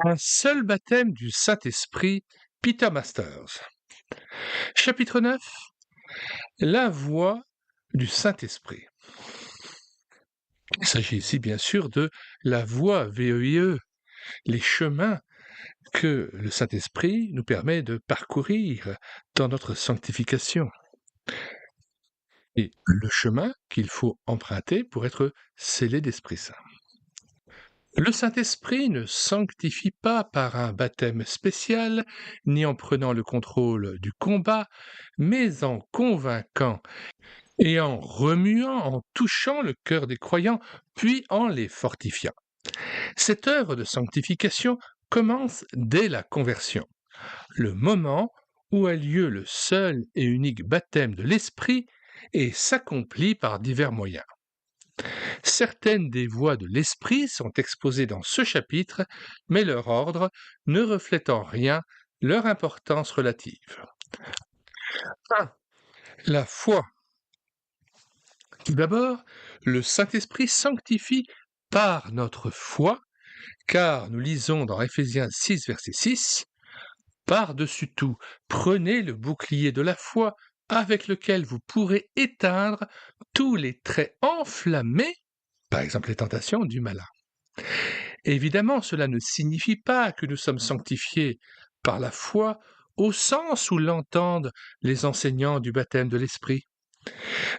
Un seul baptême du Saint-Esprit, Peter Masters. Chapitre 9. La voix du Saint-Esprit. Il s'agit ici bien sûr de la voie VEIE, les chemins que le Saint-Esprit nous permet de parcourir dans notre sanctification. Et le chemin qu'il faut emprunter pour être scellé d'Esprit Saint. Le Saint-Esprit ne sanctifie pas par un baptême spécial, ni en prenant le contrôle du combat, mais en convainquant et en remuant, en touchant le cœur des croyants, puis en les fortifiant. Cette œuvre de sanctification commence dès la conversion, le moment où a lieu le seul et unique baptême de l'Esprit et s'accomplit par divers moyens. Certaines des voies de l'Esprit sont exposées dans ce chapitre, mais leur ordre ne reflète en rien leur importance relative. 1. La foi. Tout d'abord, le Saint-Esprit sanctifie par notre foi, car nous lisons dans Éphésiens 6, verset 6, « Par-dessus tout, prenez le bouclier de la foi, avec lequel vous pourrez éteindre tous les traits enflammés, par exemple les tentations du malin. » Évidemment, cela ne signifie pas que nous sommes sanctifiés par la foi au sens où l'entendent les enseignants du baptême de l'Esprit.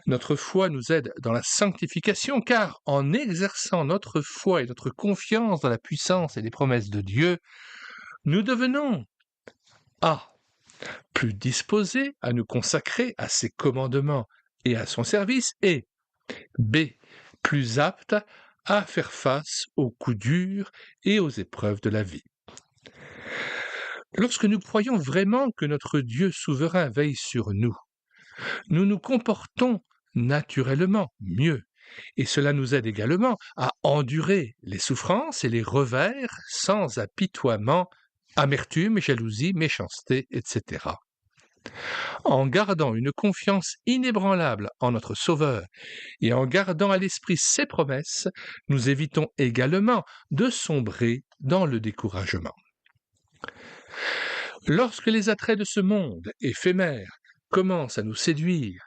Notre foi nous aide dans la sanctification car en exerçant notre foi et notre confiance dans la puissance et les promesses de Dieu, nous devenons A. Plus disposés à nous consacrer à ses commandements et à son service et B. Plus aptes à faire face aux coups durs et aux épreuves de la vie. Lorsque nous croyons vraiment que notre Dieu souverain veille sur nous, nous nous comportons naturellement mieux, et cela nous aide également à endurer les souffrances et les revers sans apitoiement, amertume, jalousie, méchanceté, etc. En gardant une confiance inébranlable en notre Sauveur et en gardant à l'esprit ses promesses, nous évitons également de sombrer dans le découragement. Lorsque les attraits de ce monde éphémère commencent à nous séduire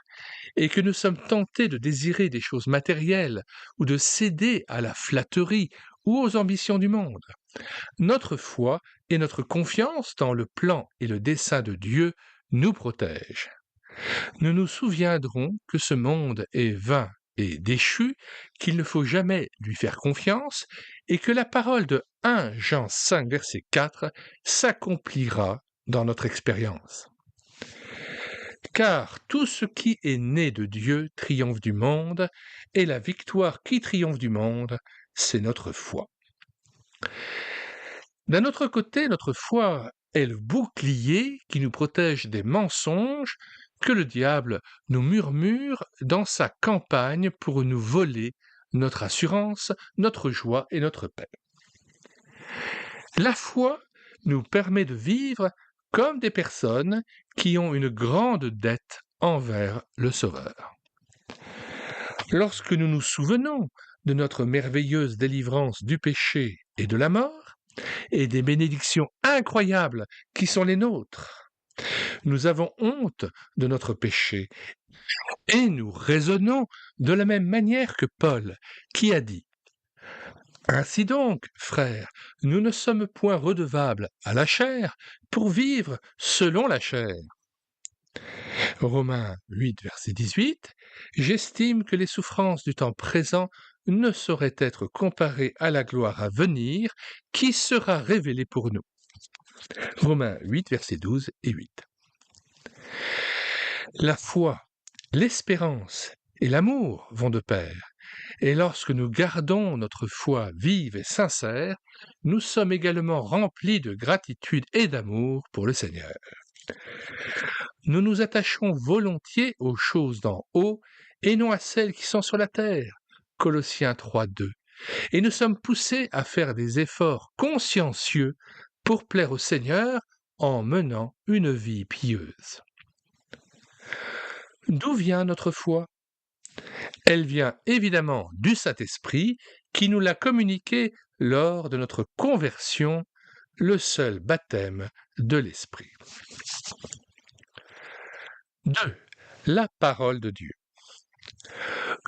et que nous sommes tentés de désirer des choses matérielles ou de céder à la flatterie ou aux ambitions du monde, notre foi et notre confiance dans le plan et le dessein de Dieu nous protègent. Nous nous souviendrons que ce monde est vain et déchu, qu'il ne faut jamais lui faire confiance et que la parole de 1 Jean 5, verset 4 s'accomplira dans notre expérience. Car tout ce qui est né de Dieu triomphe du monde, et la victoire qui triomphe du monde, c'est notre foi. D'un autre côté, notre foi est le bouclier qui nous protège des mensonges que le diable nous murmure dans sa campagne pour nous voler notre assurance, notre joie et notre paix. La foi nous permet de vivre comme des personnes qui ont une grande dette envers le Sauveur. Lorsque nous nous souvenons de notre merveilleuse délivrance du péché et de la mort, et des bénédictions incroyables qui sont les nôtres, nous avons honte de notre péché et nous raisonnons de la même manière que Paul, qui a dit « Ainsi donc, frères, nous ne sommes point redevables à la chair pour vivre selon la chair. » Romains 8, verset 18, « J'estime que les souffrances du temps présent ne sauraient être comparées à la gloire à venir qui sera révélée pour nous. » Romains 8, versets 12 et 8. La foi, l'espérance et l'amour vont de pair, et lorsque nous gardons notre foi vive et sincère, nous sommes également remplis de gratitude et d'amour pour le Seigneur. Nous nous attachons volontiers aux choses d'en haut et non à celles qui sont sur la terre. Colossiens 3, 2. Et nous sommes poussés à faire des efforts consciencieux pour plaire au Seigneur en menant une vie pieuse. D'où vient notre foi ? Elle vient évidemment du Saint-Esprit qui nous l'a communiquée lors de notre conversion le seul baptême de l'Esprit. 2. La parole de Dieu.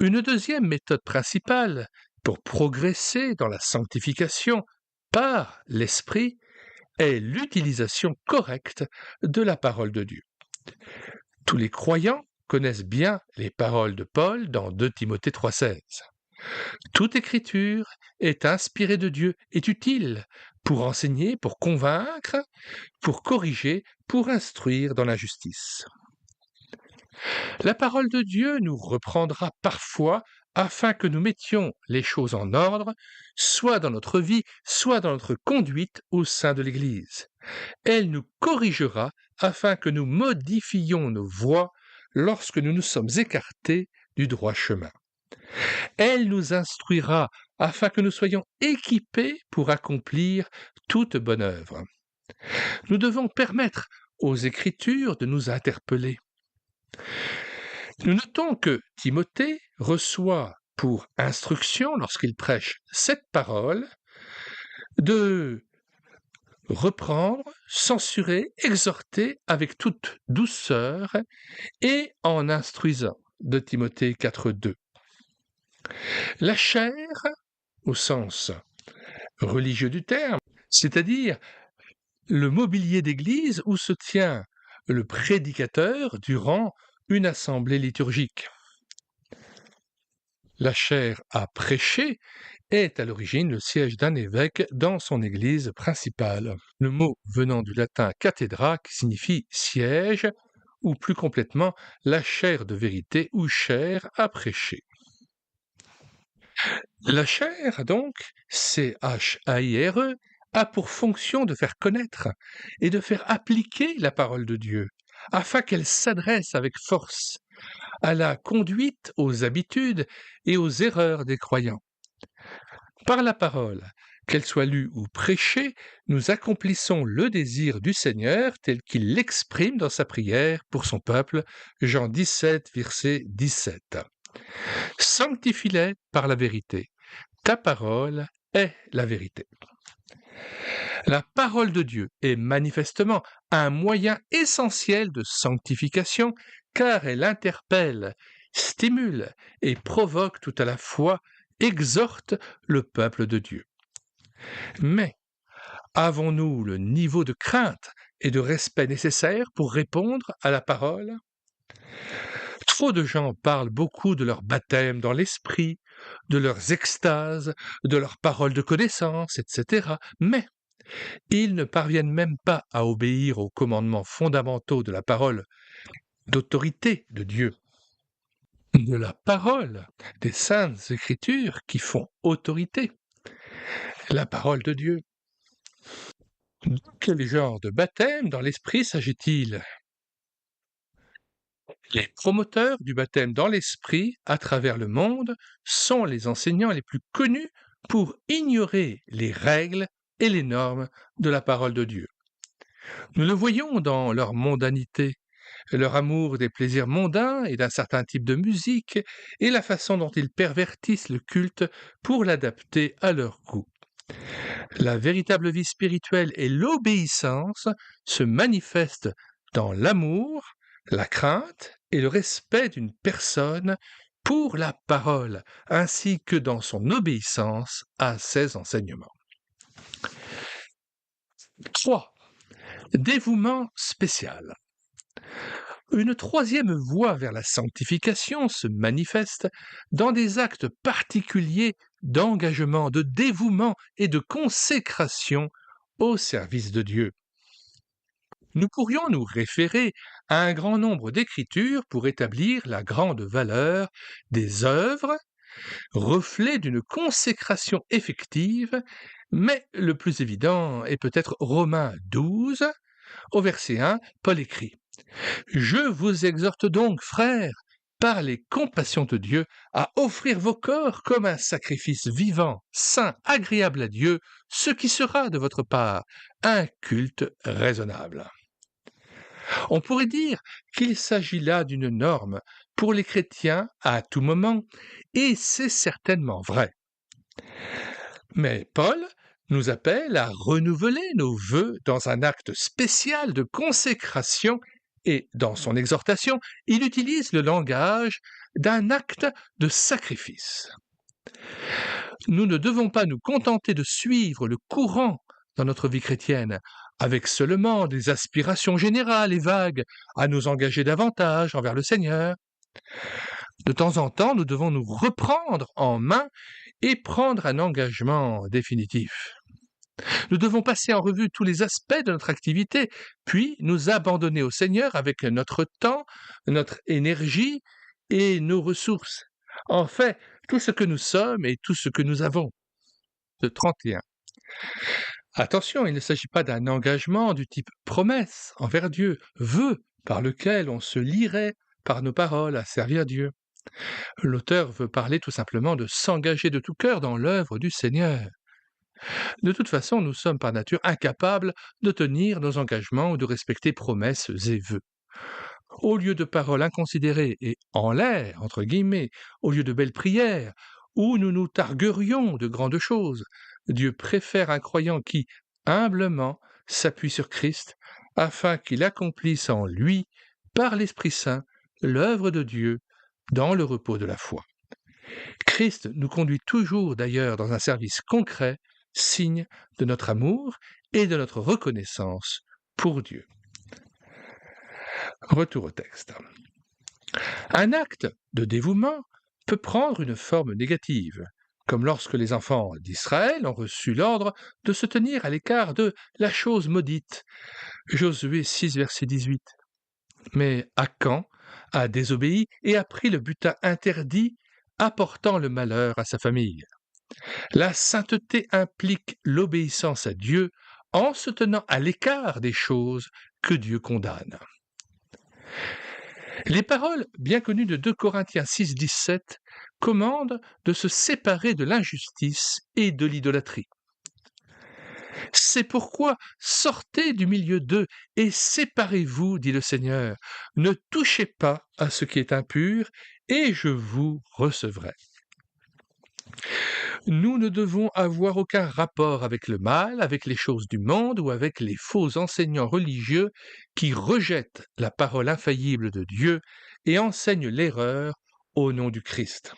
Une deuxième méthode principale pour progresser dans la sanctification par l'Esprit est l'utilisation correcte de la parole de Dieu. Tous les croyants connaissent bien les paroles de Paul dans 2 Timothée 3,16. Toute écriture est inspirée de Dieu, est utile pour enseigner, pour convaincre, pour corriger, pour instruire dans la justice. La parole de Dieu nous reprendra parfois afin que nous mettions les choses en ordre, soit dans notre vie, soit dans notre conduite au sein de l'Église. Elle nous corrigera afin que nous modifions nos voies lorsque nous nous sommes écartés du droit chemin. Elle nous instruira afin que nous soyons équipés pour accomplir toute bonne œuvre. Nous devons permettre aux Écritures de nous interpeller. Nous notons que Timothée reçoit pour instruction, lorsqu'il prêche cette parole, de reprendre, censurer, exhorter avec toute douceur et en instruisant, de Timothée 4,2. La chair, au sens religieux du terme, c'est-à-dire le mobilier d'église où se tient le prédicateur durant une assemblée liturgique. La chaire à prêcher est à l'origine le siège d'un évêque dans son église principale. Le mot venant du latin cathedra qui signifie siège, ou plus complètement la chaire de vérité ou chaire à prêcher. La chaire, donc, CHAIRE, a pour fonction de faire connaître et de faire appliquer la parole de Dieu, afin qu'elle s'adresse avec force à la conduite, aux habitudes et aux erreurs des croyants. Par la parole, qu'elle soit lue ou prêchée, nous accomplissons le désir du Seigneur tel qu'il l'exprime dans sa prière pour son peuple, Jean 17, verset 17. Sanctifie-les par la vérité. Ta parole est la vérité. La parole de Dieu est manifestement un moyen essentiel de sanctification car elle interpelle, stimule et provoque tout à la fois, exhorte le peuple de Dieu. Mais avons-nous le niveau de crainte et de respect nécessaire pour répondre à la parole ? Trop de gens parlent beaucoup de leur baptême dans l'esprit, de leurs extases, de leurs paroles de connaissance, etc. Mais ils ne parviennent même pas à obéir aux commandements fondamentaux de la parole d'autorité de Dieu, de la parole des saintes écritures qui font autorité, la parole de Dieu. De quel genre de baptême dans l'esprit s'agit-il ? Les promoteurs du baptême dans l'esprit à travers le monde sont les enseignants les plus connus pour ignorer les règles et les normes de la parole de Dieu. Nous le voyons dans leur mondanité, leur amour des plaisirs mondains et d'un certain type de musique, et la façon dont ils pervertissent le culte pour l'adapter à leur goût. La véritable vie spirituelle et l'obéissance se manifestent dans l'amour, la crainte et le respect d'une personne pour la parole, ainsi que dans son obéissance à ses enseignements. 3. Dévouement spécial. Une troisième voie vers la sanctification se manifeste dans des actes particuliers d'engagement, de dévouement et de consécration au service de Dieu. Nous pourrions nous référer à un grand nombre d'écritures pour établir la grande valeur des œuvres, reflet d'une consécration effective, mais le plus évident est peut-être Romains 12, au verset 1, Paul écrit « Je vous exhorte donc, frères, par les compassions de Dieu, à offrir vos corps comme un sacrifice vivant, saint, agréable à Dieu, ce qui sera de votre part un culte raisonnable. » On pourrait dire qu'il s'agit là d'une norme pour les chrétiens à tout moment, et c'est certainement vrai. Mais Paul nous appelle à renouveler nos vœux dans un acte spécial de consécration et dans son exhortation, il utilise le langage d'un acte de sacrifice. Nous ne devons pas nous contenter de suivre le courant dans notre vie chrétienne, avec seulement des aspirations générales et vagues à nous engager davantage envers le Seigneur. De temps en temps, nous devons nous reprendre en main et prendre un engagement définitif. Nous devons passer en revue tous les aspects de notre activité, puis nous abandonner au Seigneur avec notre temps, notre énergie et nos ressources. En fait, tout ce que nous sommes et tout ce que nous avons. De 31. Attention, il ne s'agit pas d'un engagement du type promesse envers Dieu, vœu par lequel on se lierait par nos paroles à servir Dieu. L'auteur veut parler tout simplement de s'engager de tout cœur dans l'œuvre du Seigneur. De toute façon, nous sommes par nature incapables de tenir nos engagements ou de respecter promesses et vœux. Au lieu de paroles inconsidérées et en l'air, entre guillemets, au lieu de belles prières, où nous nous targuerions de grandes choses, Dieu préfère un croyant qui, humblement, s'appuie sur Christ, afin qu'il accomplisse en lui, par l'Esprit Saint, l'œuvre de Dieu dans le repos de la foi. Christ nous conduit toujours d'ailleurs dans un service concret, signe de notre amour et de notre reconnaissance pour Dieu. Retour au texte. Un acte de dévouement peut prendre une forme négative, comme lorsque les enfants d'Israël ont reçu l'ordre de se tenir à l'écart de la chose maudite. Josué 6, verset 18. Mais Achan a désobéi et a pris le butin interdit, apportant le malheur à sa famille. La sainteté implique l'obéissance à Dieu en se tenant à l'écart des choses que Dieu condamne. Les paroles bien connues de 2 Corinthiens 6, 17 commandent de se séparer de l'injustice et de l'idolâtrie. C'est pourquoi sortez du milieu d'eux et séparez-vous, dit le Seigneur. Ne touchez pas à ce qui est impur, et je vous recevrai. Nous ne devons avoir aucun rapport avec le mal, avec les choses du monde ou avec les faux enseignants religieux qui rejettent la parole infaillible de Dieu et enseignent l'erreur au nom du Christ.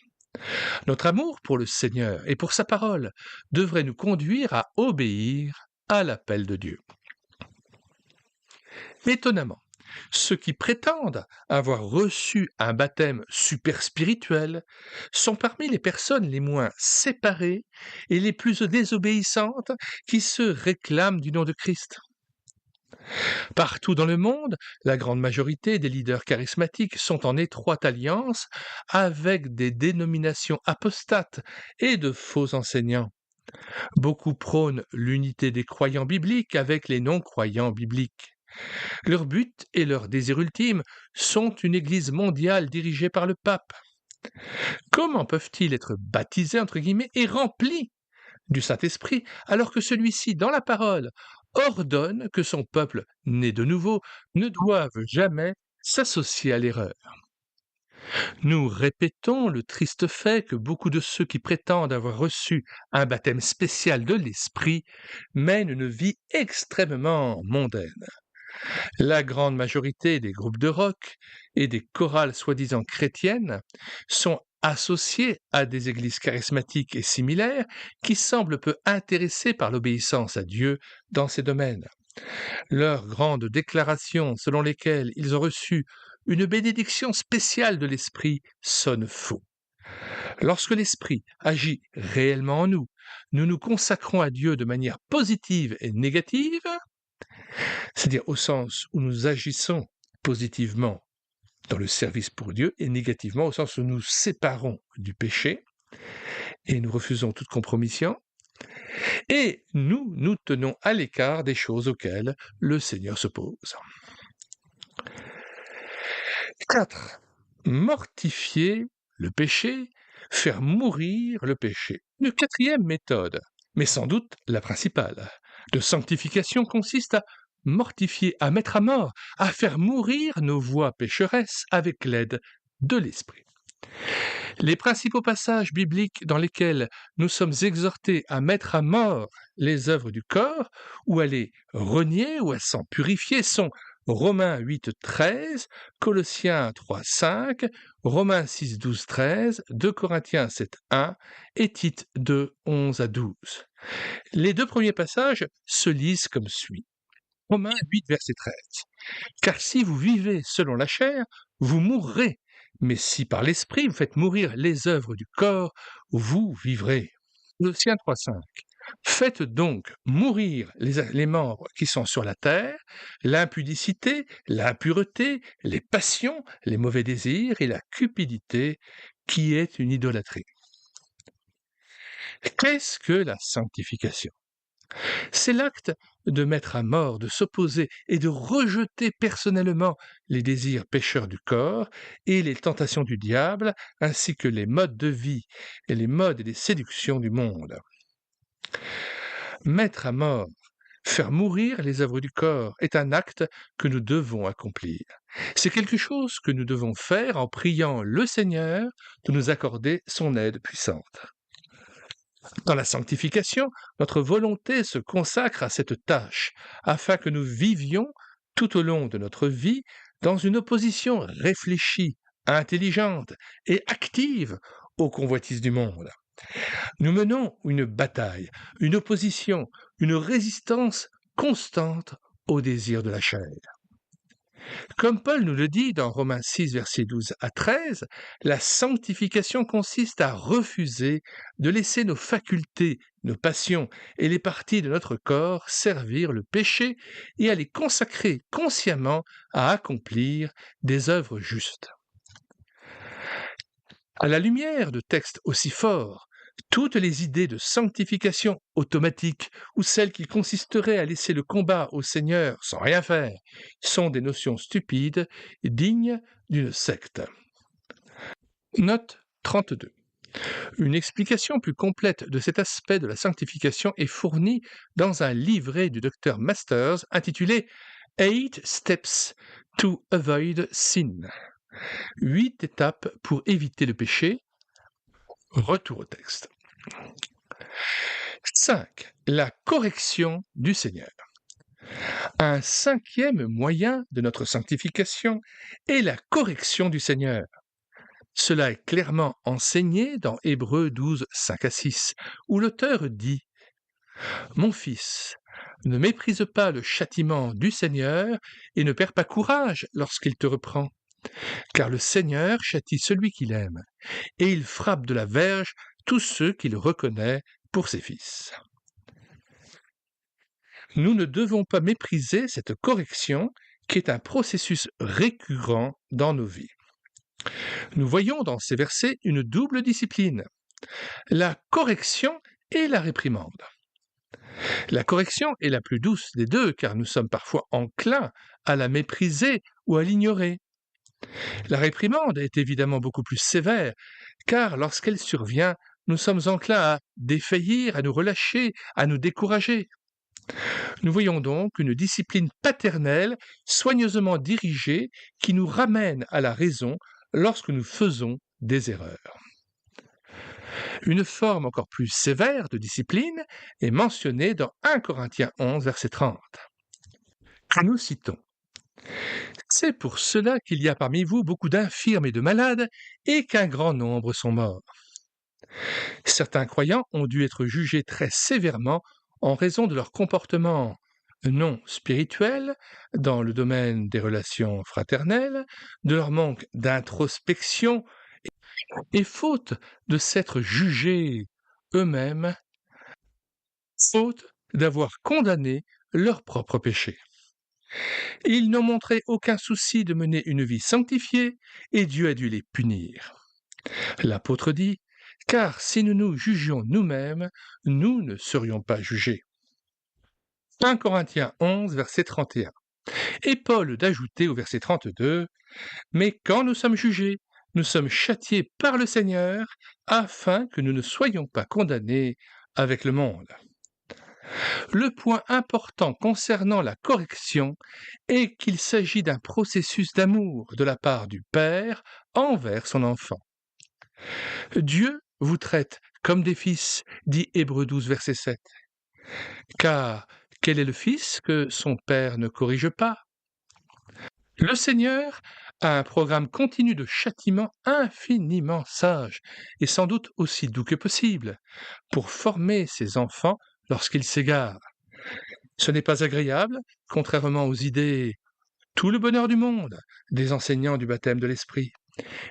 Notre amour pour le Seigneur et pour sa parole devrait nous conduire à obéir à l'appel de Dieu. Étonnamment, ceux qui prétendent avoir reçu un baptême super spirituel sont parmi les personnes les moins séparées et les plus désobéissantes qui se réclament du nom de Christ. Partout dans le monde, la grande majorité des leaders charismatiques sont en étroite alliance avec des dénominations apostates et de faux enseignants. Beaucoup prônent l'unité des croyants bibliques avec les non-croyants bibliques. Leur but et leur désir ultime sont une Église mondiale dirigée par le pape. Comment peuvent-ils être baptisés, entre guillemets, et remplis du Saint-Esprit, alors que celui-ci, dans la parole, ordonne que son peuple, né de nouveau, ne doive jamais s'associer à l'erreur? Nous répétons le triste fait que beaucoup de ceux qui prétendent avoir reçu un baptême spécial de l'Esprit mènent une vie extrêmement mondaine. La grande majorité des groupes de rock et des chorales soi-disant chrétiennes sont associés à des églises charismatiques et similaires qui semblent peu intéressées par l'obéissance à Dieu dans ces domaines. Leurs grandes déclarations selon lesquelles ils ont reçu une bénédiction spéciale de l'Esprit sonnent faux. Lorsque l'Esprit agit réellement en nous, nous nous consacrons à Dieu de manière positive et négative, c'est-à-dire au sens où nous agissons positivement dans le service pour Dieu et négativement au sens où nous séparons du péché et nous refusons toute compromission, et nous nous tenons à l'écart des choses auxquelles le Seigneur s'oppose. 4. Mortifier le péché, faire mourir le péché. Une quatrième méthode, mais sans doute la principale, de sanctification consiste à mortifier, à mettre à mort, à faire mourir nos voies pécheresses avec l'aide de l'Esprit. Les principaux passages bibliques dans lesquels nous sommes exhortés à mettre à mort les œuvres du corps, ou à les renier, ou à s'en purifier, sont Romains 8, 13, Colossiens 3, 5, Romains 6, 12, 13, 2 Corinthiens 7, 1 et Tite 2, 11 à 12. Les deux premiers passages se lisent comme suit. Romains 8, verset 13. Car si vous vivez selon la chair, vous mourrez. Mais si par l'esprit vous faites mourir les œuvres du corps, vous vivrez. Colossiens 3,5. Faites donc mourir les membres qui sont sur la terre, l'impudicité, l'impureté, les passions, les mauvais désirs et la cupidité, qui est une idolâtrie. Qu'est-ce que la sanctification ? C'est l'acte de mettre à mort, de s'opposer et de rejeter personnellement les désirs pécheurs du corps et les tentations du diable, ainsi que les modes de vie et les modes et les séductions du monde. Mettre à mort, faire mourir les œuvres du corps est un acte que nous devons accomplir. C'est quelque chose que nous devons faire en priant le Seigneur de nous accorder son aide puissante. Dans la sanctification, notre volonté se consacre à cette tâche, afin que nous vivions tout au long de notre vie dans une opposition réfléchie, intelligente et active aux convoitises du monde. Nous menons une bataille, une opposition, une résistance constante aux désirs de la chair. Comme Paul nous le dit dans Romains 6, versets 12 à 13, la sanctification consiste à refuser de laisser nos facultés, nos passions et les parties de notre corps servir le péché et à les consacrer consciemment à accomplir des œuvres justes. À la lumière de textes aussi forts, toutes les idées de sanctification automatique ou celles qui consisteraient à laisser le combat au Seigneur sans rien faire sont des notions stupides dignes d'une secte. Note 32. Une explication plus complète de cet aspect de la sanctification est fournie dans un livret du Dr Masters intitulé 8 Steps to Avoid Sin. 8 étapes pour éviter le péché. Retour au texte. 5. La correction du Seigneur. Un cinquième moyen de notre sanctification est la correction du Seigneur. Cela est clairement enseigné dans Hébreux 12, 5 à 6, où l'auteur dit « Mon fils, ne méprise pas le châtiment du Seigneur et ne perds pas courage lorsqu'il te reprend, car le Seigneur châtie celui qu'il aime, et il frappe de la verge tous ceux qu'il reconnaît pour ses fils. » Nous ne devons pas mépriser cette correction qui est un processus récurrent dans nos vies. Nous voyons dans ces versets une double discipline, la correction et la réprimande. La correction est la plus douce des deux car nous sommes parfois enclins à la mépriser ou à l'ignorer. La réprimande est évidemment beaucoup plus sévère car lorsqu'elle survient, nous sommes enclins à défaillir, à nous relâcher, à nous décourager. Nous voyons donc une discipline paternelle soigneusement dirigée qui nous ramène à la raison lorsque nous faisons des erreurs. Une forme encore plus sévère de discipline est mentionnée dans 1 Corinthiens 11, verset 30. Nous citons « C'est pour cela qu'il y a parmi vous beaucoup d'infirmes et de malades, et qu'un grand nombre sont morts. » Certains croyants ont dû être jugés très sévèrement en raison de leur comportement non spirituel dans le domaine des relations fraternelles, de leur manque d'introspection et faute de s'être jugés eux-mêmes, faute d'avoir condamné leurs propres péchés. Ils n'ont montré aucun souci de mener une vie sanctifiée et Dieu a dû les punir. L'apôtre dit « Car si nous nous jugions nous-mêmes, nous ne serions pas jugés. » 1 Corinthiens 11, verset 31. Et Paul d'ajouter au verset 32 « Mais quand nous sommes jugés, nous sommes châtiés par le Seigneur, afin que nous ne soyons pas condamnés avec le monde. » Le point important concernant la correction est qu'il s'agit d'un processus d'amour de la part du Père envers son enfant. Dieu vous traite comme des fils, dit Hébreux 12, verset 7. Car quel est le fils que son père ne corrige pas? Le Seigneur a un programme continu de châtiment infiniment sage et sans doute aussi doux que possible pour former ses enfants lorsqu'ils s'égarent. Ce n'est pas agréable, contrairement aux idées tout le bonheur du monde des enseignants du baptême de l'Esprit,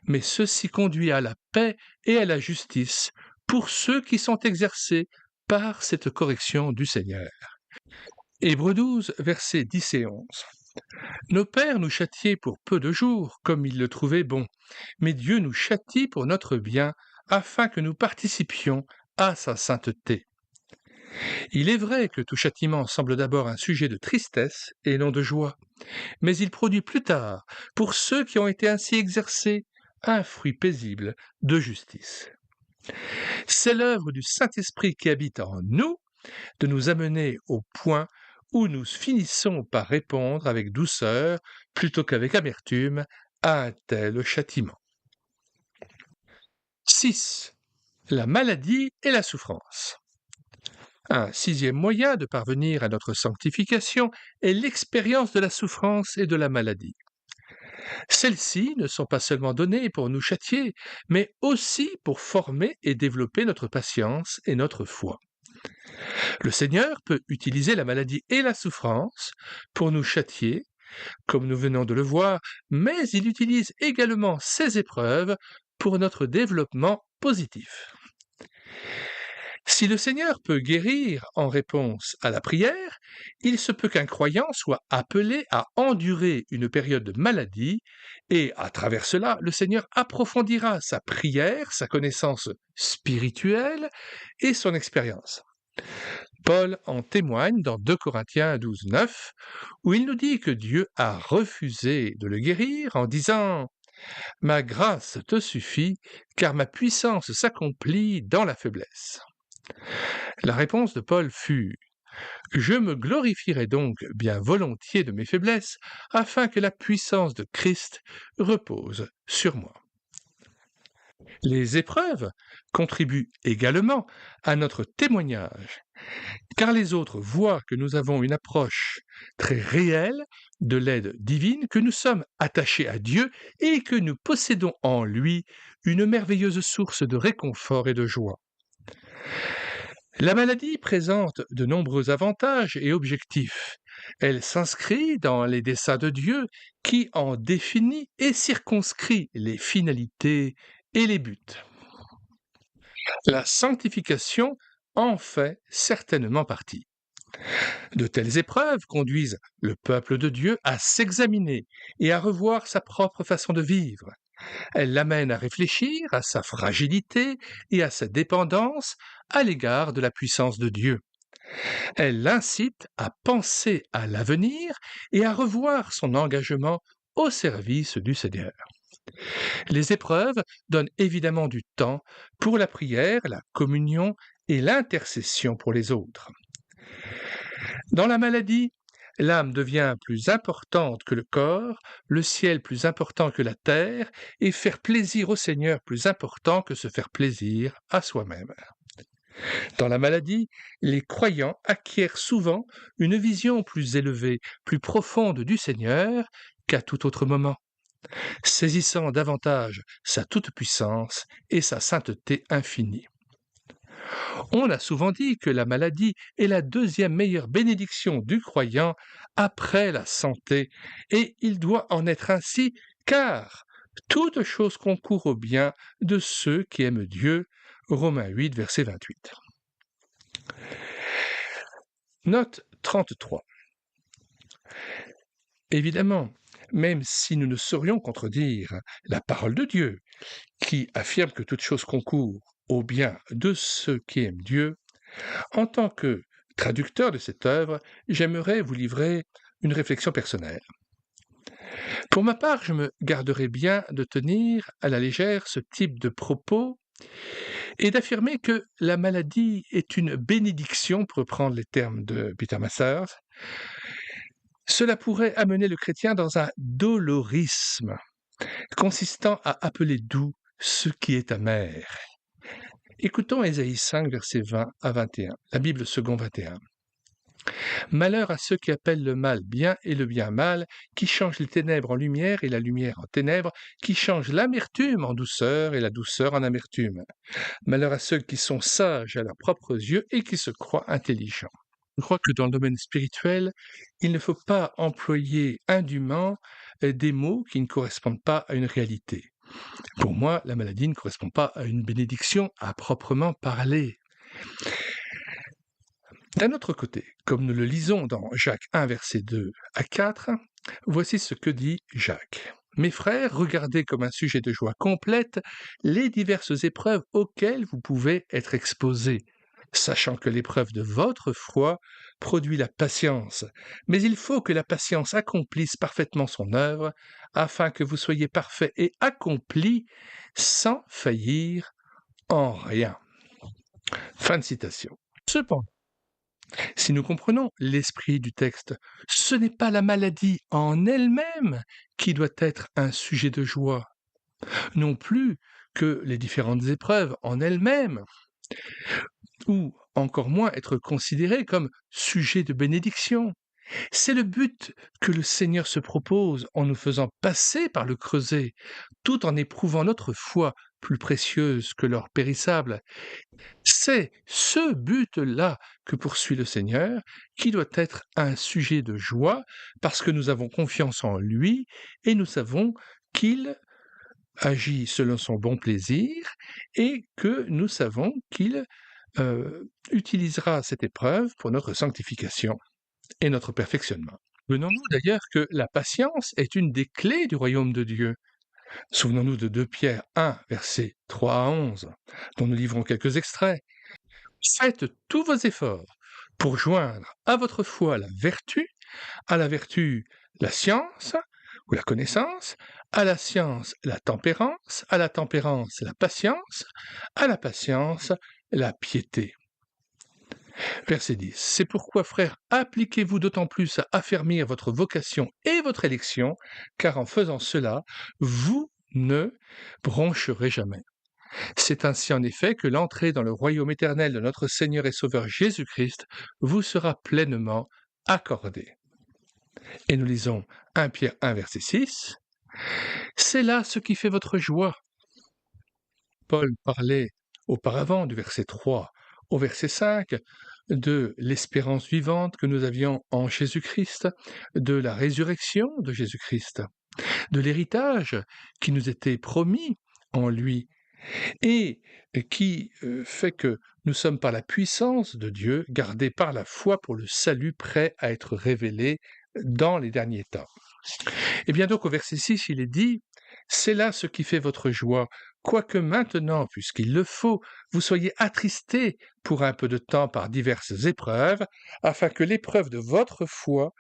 mais ceci conduit à la paix et à la justice pour ceux qui sont exercés par cette correction du Seigneur. Hébreux 12, versets 10 et 11. Nos pères nous châtiaient pour peu de jours, comme ils le trouvaient bon, mais Dieu nous châtie pour notre bien, afin que nous participions à sa sainteté. Il est vrai que tout châtiment semble d'abord un sujet de tristesse et non de joie, mais il produit plus tard, pour ceux qui ont été ainsi exercés, un fruit paisible de justice. C'est l'œuvre du Saint-Esprit qui habite en nous de nous amener au point où nous finissons par répondre avec douceur, plutôt qu'avec amertume, à un tel châtiment. 6. La maladie et la souffrance. Un sixième moyen de parvenir à notre sanctification est l'expérience de la souffrance et de la maladie. Celles-ci ne sont pas seulement données pour nous châtier, mais aussi pour former et développer notre patience et notre foi. Le Seigneur peut utiliser la maladie et la souffrance pour nous châtier, comme nous venons de le voir, mais il utilise également ces épreuves pour notre développement positif. Si le Seigneur peut guérir en réponse à la prière, il se peut qu'un croyant soit appelé à endurer une période de maladie et, à travers cela, le Seigneur approfondira sa prière, sa connaissance spirituelle et son expérience. Paul en témoigne dans 2 Corinthiens 12, 9, où il nous dit que Dieu a refusé de le guérir en disant « Ma grâce te suffit, car ma puissance s'accomplit dans la faiblesse. » La réponse de Paul fut « Je me glorifierai donc bien volontiers de mes faiblesses, afin que la puissance de Christ repose sur moi. » Les épreuves contribuent également à notre témoignage, car les autres voient que nous avons une approche très réelle de l'aide divine, que nous sommes attachés à Dieu et que nous possédons en lui une merveilleuse source de réconfort et de joie. La maladie présente de nombreux avantages et objectifs. Elle s'inscrit dans les desseins de Dieu qui en définit et circonscrit les finalités et les buts. La sanctification en fait certainement partie. De telles épreuves conduisent le peuple de Dieu à s'examiner et à revoir sa propre façon de vivre. Elles l'amènent à réfléchir à sa fragilité et à sa dépendance à l'égard de la puissance de Dieu. Elles l'incitent à penser à l'avenir et à revoir son engagement au service du Seigneur. Les épreuves donnent évidemment du temps pour la prière, la communion et l'intercession pour les autres. Dans la maladie, l'âme devient plus importante que le corps, le ciel plus important que la terre, et faire plaisir au Seigneur plus important que se faire plaisir à soi-même. Dans la maladie, les croyants acquièrent souvent une vision plus élevée, plus profonde du Seigneur qu'à tout autre moment, saisissant davantage sa toute-puissance et sa sainteté infinie. On a souvent dit que la maladie est la deuxième meilleure bénédiction du croyant après la santé, et il doit en être ainsi, car toute chose concourt au bien de ceux qui aiment Dieu. Romains 8, verset 28. Note 33. Évidemment, même si nous ne saurions contredire la parole de Dieu, qui affirme que toute chose concourt au bien de ceux qui aiment Dieu, en tant que traducteur de cette œuvre, j'aimerais vous livrer une réflexion personnelle. Pour ma part, je me garderai bien de tenir à la légère ce type de propos et d'affirmer que la maladie est une bénédiction, pour reprendre les termes de Peter Masters. Cela pourrait amener le chrétien dans un dolorisme, consistant à appeler doux ce qui est amer. Écoutons Ésaïe 5, versets 20 à 21, la Bible second 21. Malheur à ceux qui appellent le mal bien et le bien mal, qui changent les ténèbres en lumière et la lumière en ténèbres, qui changent l'amertume en douceur et la douceur en amertume. Malheur à ceux qui sont sages à leurs propres yeux et qui se croient intelligents. Je crois que dans le domaine spirituel, il ne faut pas employer indûment des mots qui ne correspondent pas à une réalité. Pour moi, la maladie ne correspond pas à une bénédiction à proprement parler. D'un autre côté, comme nous le lisons dans Jacques 1, versets 2 à 4, voici ce que dit Jacques. « Mes frères, regardez comme un sujet de joie complète les diverses épreuves auxquelles vous pouvez être exposés, sachant que l'épreuve de votre foi produit la patience. Mais il faut que la patience accomplisse parfaitement son œuvre, afin que vous soyez parfaits et accomplis sans faillir en rien. » Fin de citation. Cependant, si nous comprenons l'esprit du texte, ce n'est pas la maladie en elle-même qui doit être un sujet de joie, non plus que les différentes épreuves en elles-mêmes, ou encore moins être considérées comme sujet de bénédiction. C'est le but que le Seigneur se propose en nous faisant passer par le creuset, tout en éprouvant notre foi plus précieuse que l'or périssable. C'est ce but-là que poursuit le Seigneur, qui doit être un sujet de joie, parce que nous avons confiance en lui et nous savons qu'il agit selon son bon plaisir et que nous savons qu'il utilisera cette épreuve pour notre sanctification et notre perfectionnement. Venons-nous d'ailleurs que la patience est une des clés du royaume de Dieu. Souvenons-nous de 2 Pierre 1, versets 3 à 11, dont nous livrons quelques extraits. Faites tous vos efforts pour joindre à votre foi la vertu la science ou la connaissance, à la science la tempérance, à la tempérance la patience, à la patience la piété. Verset 10. C'est pourquoi, frères, appliquez-vous d'autant plus à affermir votre vocation et votre élection, car en faisant cela, vous ne broncherez jamais. C'est ainsi en effet que l'entrée dans le royaume éternel de notre Seigneur et Sauveur Jésus-Christ vous sera pleinement accordée. Et nous lisons 1 Pierre 1, verset 6. C'est là ce qui fait votre joie. Paul parlait auparavant du verset 3 au verset 5 de l'espérance vivante que nous avions en Jésus-Christ, de la résurrection de Jésus-Christ, de l'héritage qui nous était promis en lui et qui fait que nous sommes par la puissance de Dieu gardés par la foi pour le salut prêt à être révélé dans les derniers temps. Et bien donc au verset 6, il est dit « C'est là ce qui fait votre joie, quoique maintenant, puisqu'il le faut, vous soyez attristés pour un peu de temps par diverses épreuves, afin que l'épreuve de votre foi,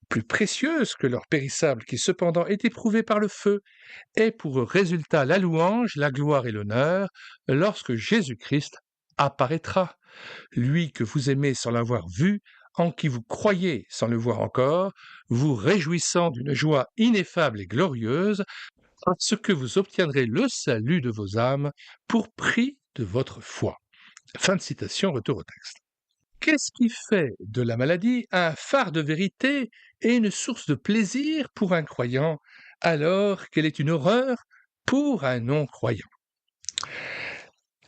plus précieuse que l'or périssable qui cependant est éprouvé par le feu, ait pour résultat la louange, la gloire et l'honneur, lorsque Jésus-Christ apparaîtra, lui que vous aimez sans l'avoir vu, en qui vous croyez sans le voir encore, vous réjouissant d'une joie ineffable et glorieuse, parce que vous obtiendrez le salut de vos âmes pour prix de votre foi. » Fin de citation, retour au texte. Qu'est-ce qui fait de la maladie un phare de vérité et une source de plaisir pour un croyant, alors qu'elle est une horreur pour un non-croyant?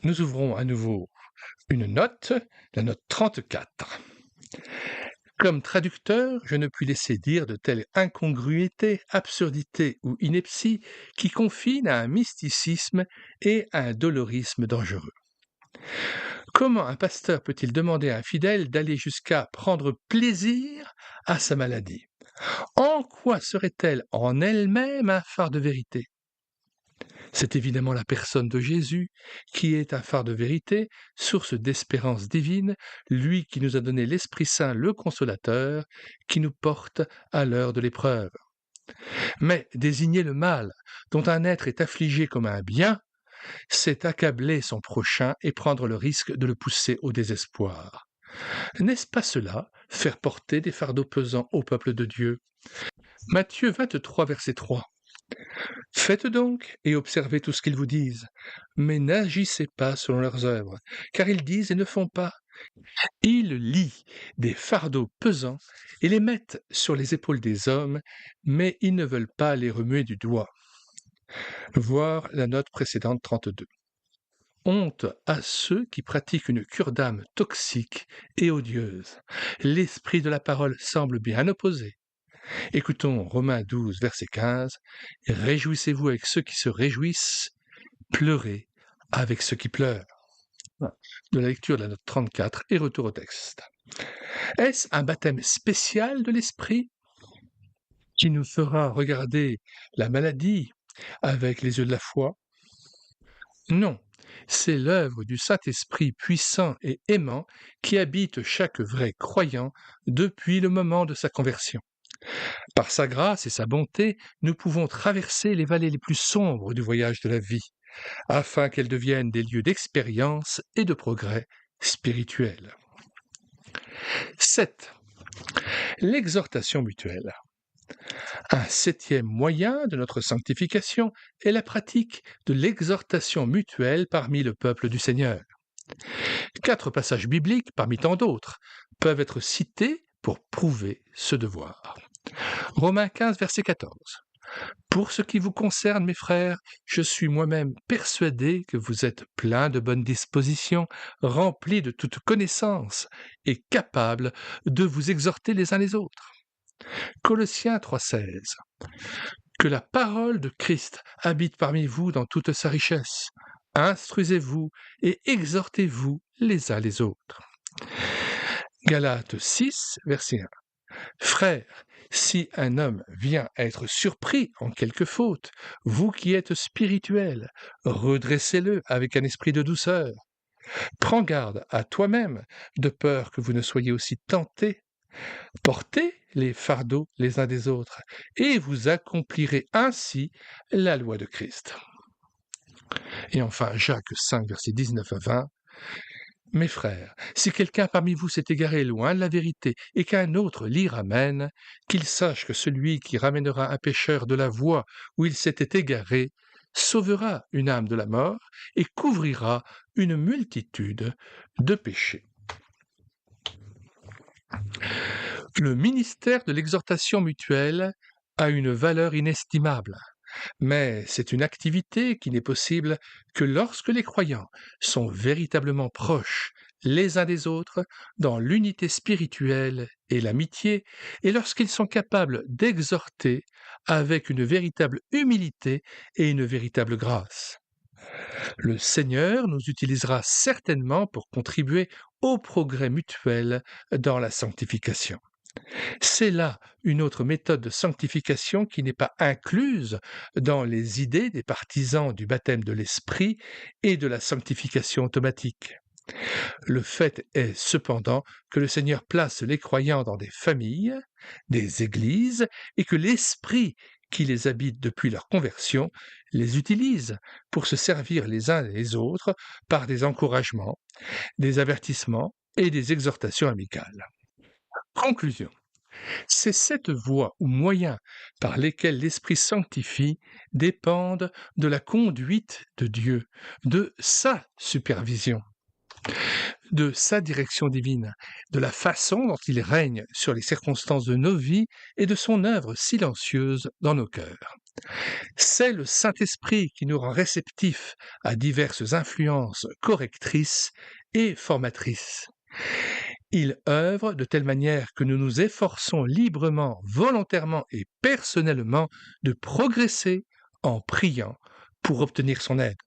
Nous ouvrons à nouveau une note, la note 34. Comme traducteur, je ne puis laisser dire de telles incongruités, absurdités ou inepties qui confinent à un mysticisme et à un dolorisme dangereux. Comment un pasteur peut-il demander à un fidèle d'aller jusqu'à prendre plaisir à sa maladie? En quoi serait-elle en elle-même un phare de vérité? C'est évidemment la personne de Jésus qui est un phare de vérité, source d'espérance divine, lui qui nous a donné l'Esprit Saint, le Consolateur, qui nous porte à l'heure de l'épreuve. Mais désigner le mal, dont un être est affligé comme un bien, c'est accabler son prochain et prendre le risque de le pousser au désespoir. N'est-ce pas cela, faire porter des fardeaux pesants au peuple de Dieu? Matthieu 23, verset 3. Faites donc et observez tout ce qu'ils vous disent, mais n'agissez pas selon leurs œuvres, car ils disent et ne font pas. Ils lient des fardeaux pesants et les mettent sur les épaules des hommes, mais ils ne veulent pas les remuer du doigt. Voir la note précédente 32. Honte à ceux qui pratiquent une cure d'âme toxique et odieuse. L'esprit de la parole semble bien opposé. Écoutons Romains 12, verset 15. Réjouissez-vous avec ceux qui se réjouissent, pleurez avec ceux qui pleurent. De la lecture de la note 34 et retour au texte. Est-ce un baptême spécial de l'esprit qui nous fera regarder la maladie avec les yeux de la foi? Non, c'est l'œuvre du Saint-Esprit puissant et aimant qui habite chaque vrai croyant depuis le moment de sa conversion. Par sa grâce et sa bonté, nous pouvons traverser les vallées les plus sombres du voyage de la vie, afin qu'elles deviennent des lieux d'expérience et de progrès spirituel. 7. L'exhortation mutuelle. Un 7e moyen de notre sanctification est la pratique de l'exhortation mutuelle parmi le peuple du Seigneur. 4 passages bibliques, parmi tant d'autres, peuvent être cités pour prouver ce devoir. Romains 15, verset 14. Pour ce qui vous concerne, mes frères, je suis moi-même persuadé que vous êtes pleins de bonnes dispositions, remplis de toute connaissance et capables de vous exhorter les uns les autres. Colossiens 3,16. Que la parole de Christ habite parmi vous dans toute sa richesse. Instruisez-vous et exhortez-vous les uns les autres. Galates 6, verset 1. Frères, si un homme vient à être surpris en quelque faute, vous qui êtes spirituels, redressez-le avec un esprit de douceur. Prends garde à toi-même, de peur que vous ne soyez aussi tentés. Portez les fardeaux les uns des autres, et vous accomplirez ainsi la loi de Christ. Et enfin, Jacques 5, versets 19 à 20. Mes frères, si quelqu'un parmi vous s'est égaré loin de la vérité et qu'un autre l'y ramène, qu'il sache que celui qui ramènera un pécheur de la voie où il s'était égaré sauvera une âme de la mort et couvrira une multitude de péchés. Le ministère de l'exhortation mutuelle a une valeur inestimable, mais c'est une activité qui n'est possible que lorsque les croyants sont véritablement proches les uns des autres dans l'unité spirituelle et l'amitié, et lorsqu'ils sont capables d'exhorter avec une véritable humilité et une véritable grâce. Le Seigneur nous utilisera certainement pour contribuer au progrès mutuel dans la sanctification. C'est là une autre méthode de sanctification qui n'est pas incluse dans les idées des partisans du baptême de l'Esprit et de la sanctification automatique. Le fait est cependant que le Seigneur place les croyants dans des familles, des églises, et que l'Esprit qui les habite depuis leur conversion les utilise pour se servir les uns les autres par des encouragements, des avertissements et des exhortations amicales. Conclusion. Ces 7 voies ou moyens par lesquels l'Esprit sanctifie dépendent de la conduite de Dieu, de sa supervision, de sa direction divine, de la façon dont il règne sur les circonstances de nos vies et de son œuvre silencieuse dans nos cœurs. C'est le Saint-Esprit qui nous rend réceptifs à diverses influences correctrices et formatrices. Il œuvre de telle manière que nous nous efforçons librement, volontairement et personnellement de progresser en priant pour obtenir son aide.